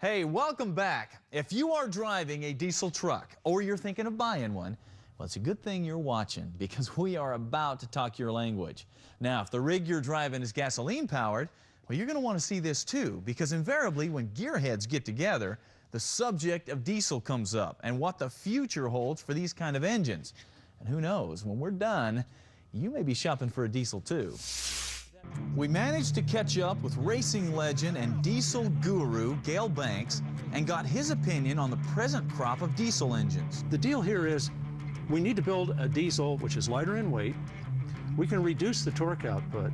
Hey, welcome back. If you are driving a diesel truck or you're thinking of buying one, well, it's a good thing you're watching because we are about to talk your language. Now, if the rig you're driving is gasoline powered, well, you're going to want to see this too, because invariably when gearheads get together, the subject of diesel comes up and what the future holds for these kind of engines. And who knows, when we're done, you may be shopping for a diesel too. We managed to catch up with racing legend and diesel guru Gale Banks and got his opinion on the present crop of diesel engines. The deal here is we need to build a diesel which is lighter in weight. We can reduce the torque output,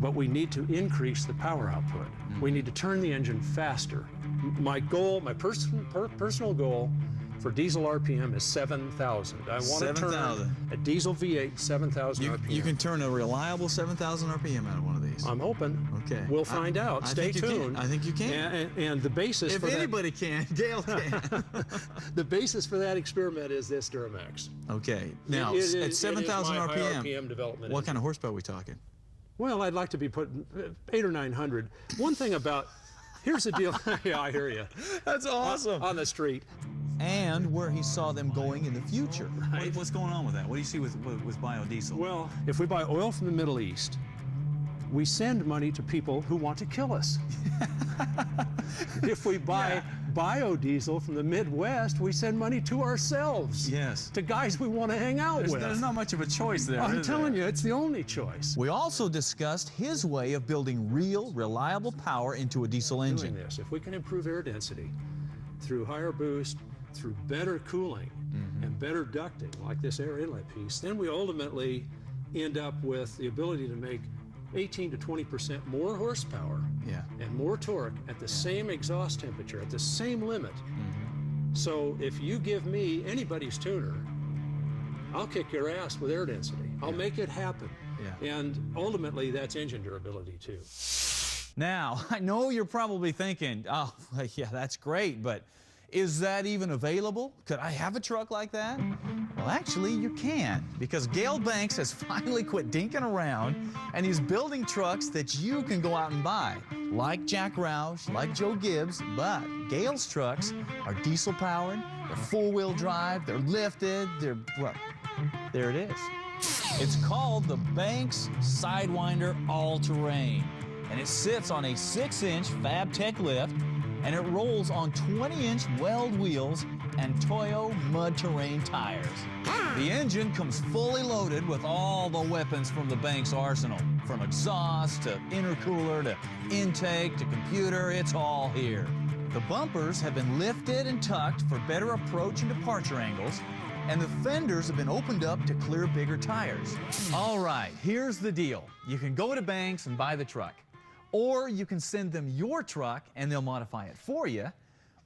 but we need to increase the power output. We need to turn the engine faster. My goal, my personal goal for diesel RPM is 7,000. I want to turn a diesel V8 7,000 RPM. You can turn a reliable 7,000 RPM out of one of these. I'm hoping. Okay. We'll find out. Stay tuned. I think you can. And the basis if for anybody can, Gale can. The basis for that experiment is this Duramax. Okay. Now, at 7,000 RPM, development what kind of horsepower are we talking? Well, I'd like to be putting 800 or 900. One thing about, here's the deal. Yeah, I hear you. That's awesome. On the street. And where he saw them going in the future. Right. What's going on with that? What do you see with biodiesel? Well, if we buy oil from the Middle East, we send money to people who want to kill us. If we buy biodiesel from the Midwest, we send money to ourselves. Yes. To guys we want to hang out with. There's not much of a choice there. I'm telling you, it's the only choice. We also discussed his way of building real, reliable power into a diesel engine. Doing this, if we can improve air density through higher boost, through better cooling and better ducting, like this air inlet piece, then we ultimately end up with the ability to make 18 to 20% more horsepower and more torque at the same exhaust temperature, at the same limit. So if you give me anybody's tuner, I'll kick your ass with air density. I'll make it happen. And ultimately, that's engine durability too. Now, I know you're probably thinking, oh, yeah, that's great, but is that even available? Could I have a truck like that? Well, actually, you can, because Gale Banks has finally quit dinking around, and he's building trucks that you can go out and buy, like Jack Roush, like Joe Gibbs, but Gale's trucks are diesel-powered, they're four-wheel drive, they're lifted, well, there it is. It's called the Banks Sidewinder All-Terrain, and it sits on a 6-inch FabTech lift, and it rolls on 20-inch weld wheels and Toyo mud terrain tires. The engine comes fully loaded with all the weapons from the Banks arsenal. From exhaust to intercooler to intake to computer, it's all here. The bumpers have been lifted and tucked for better approach and departure angles, and the fenders have been opened up to clear bigger tires. All right, here's the deal. You can go to Banks and buy the truck. Or you can send them your truck and they'll modify it for you.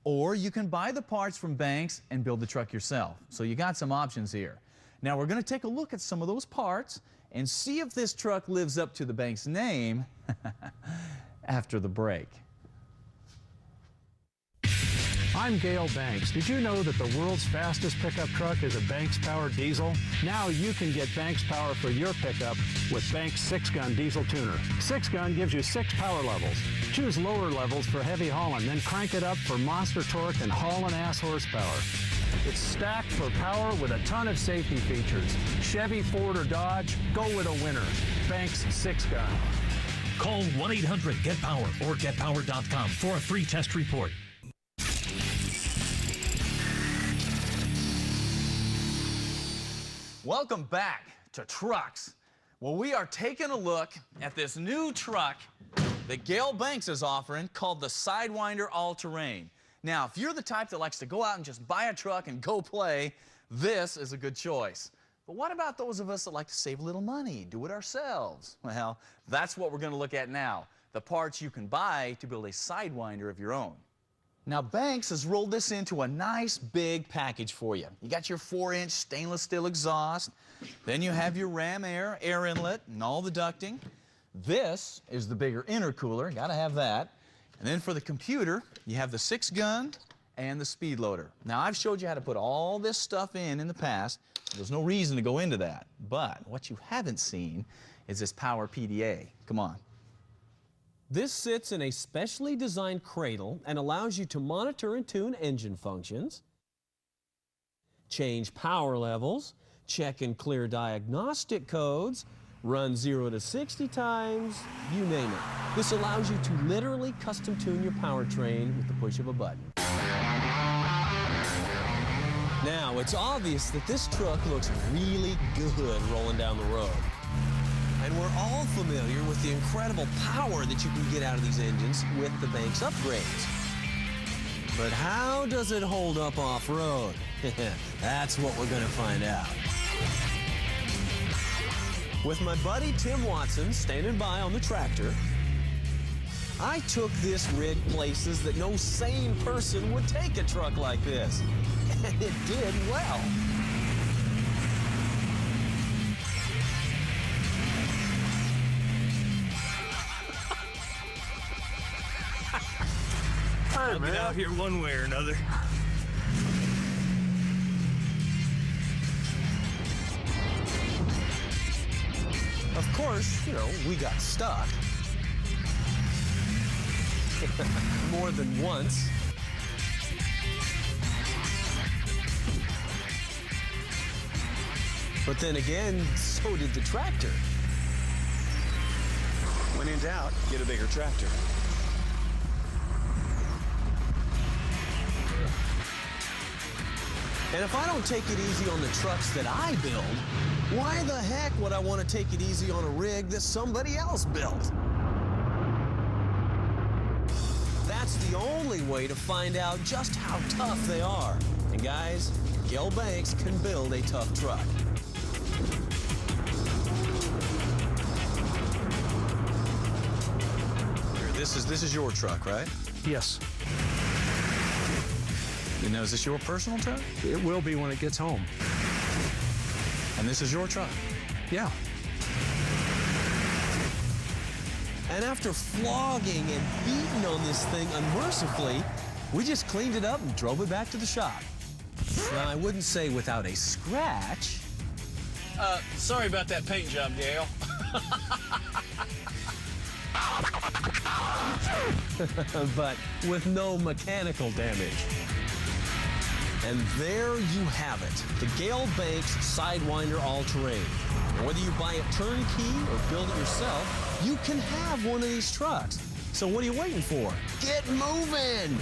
Or you can buy the parts from Banks and build the truck yourself. So you got some options here. Now we're going to take a look at some of those parts and see if this truck lives up to the Banks name after the break. I'm Gale Banks. Did you know that the world's fastest pickup truck is a Banks-powered diesel? Now you can get Banks power for your pickup with Banks 6-gun diesel tuner. 6-gun gives you 6 power levels. Choose lower levels for heavy hauling, then crank it up for monster torque and hauling ass horsepower. It's stacked for power with a ton of safety features. Chevy, Ford, or Dodge, go with a winner. Banks 6-gun. Call 1-800-GET-POWER or getpower.com for a free test report. Welcome back to Trucks. Well, we are taking a look at this new truck that Gale Banks is offering called the Sidewinder All-Terrain. Now, if you're the type that likes to go out and just buy a truck and go play, this is a good choice. But what about those of us that like to save a little money, do it ourselves? Well, that's what we're going to look at now, the parts you can buy to build a Sidewinder of your own. Now, Banks has rolled this into a nice big package for you. You got your 4-inch stainless steel exhaust, then you have your ram air inlet, and all the ducting. This is the bigger intercooler, gotta have that. And then for the computer, you have the 6-gun and the speed loader. Now, I've showed you how to put all this stuff in the past. There's no reason to go into that. But what you haven't seen is this power PDA. Come on. This sits in a specially designed cradle and allows you to monitor and tune engine functions, change power levels, check and clear diagnostic codes, run 0 to 60 times, you name it. This allows you to literally custom tune your powertrain with the push of a button. Now, it's obvious that this truck looks really good rolling down the road. And we're all familiar with the incredible power that you can get out of these engines with the Banks upgrades. But how does it hold up off-road? That's what we're going to find out. With my buddy Tim Watson standing by on the tractor, I took this rig places that no sane person would take a truck like this. And it did well. I'll get out here one way or another. Of course, you know, we got stuck. More than once. But then again, so did the tractor. When in doubt, get a bigger tractor. And if I don't take it easy on the trucks that I build, why the heck would I want to take it easy on a rig that somebody else built? That's the only way to find out just how tough they are. And guys, Gale Banks can build a tough truck. This is your truck, right? Yes, You know, is this your personal truck? it will be when it gets home. And this is your truck? Yeah. And after flogging and beating on this thing unmercifully, we just cleaned it up and drove it back to the shop. Now, I wouldn't say without a scratch, Sorry about that paint job, Gale. but with no mechanical damage. And there you have it, the Gale Banks Sidewinder All-Terrain. And whether you buy it turnkey or build it yourself, you can have one of these trucks. So what are you waiting for? Get moving!